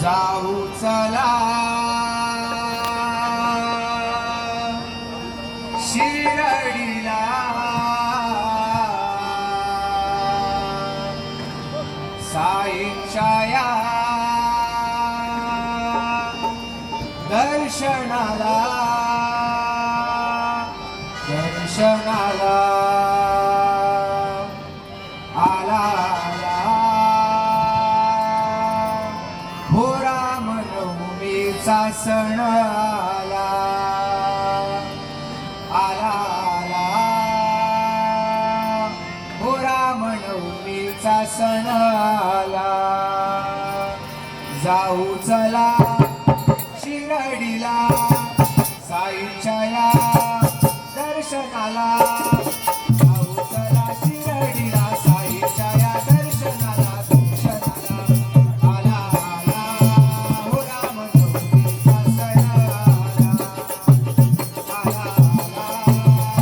जाऊ चला शिर्डीला, साईंच्या या दर्शनाला, दर्शनाला आला हो रामनवमीचा सण आला, आला हो रामनवमीचा सण आला. जाऊ चला शिर्डीला, साईंच्या या दर्शनाला, जाऊ चला शिर्डीला, साईंच्या या दर्शनाला, दर्शनाला आला हो रामनवमीचा सण आला, आला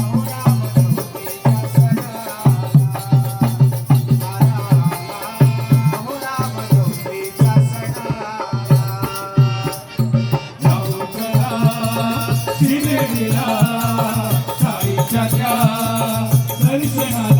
हो रामनवमीचा सण आला, आला हो रामनवमीचा सण आला. जाऊ चला शिर्डीला, साईंच्या त्या दर्शनाला.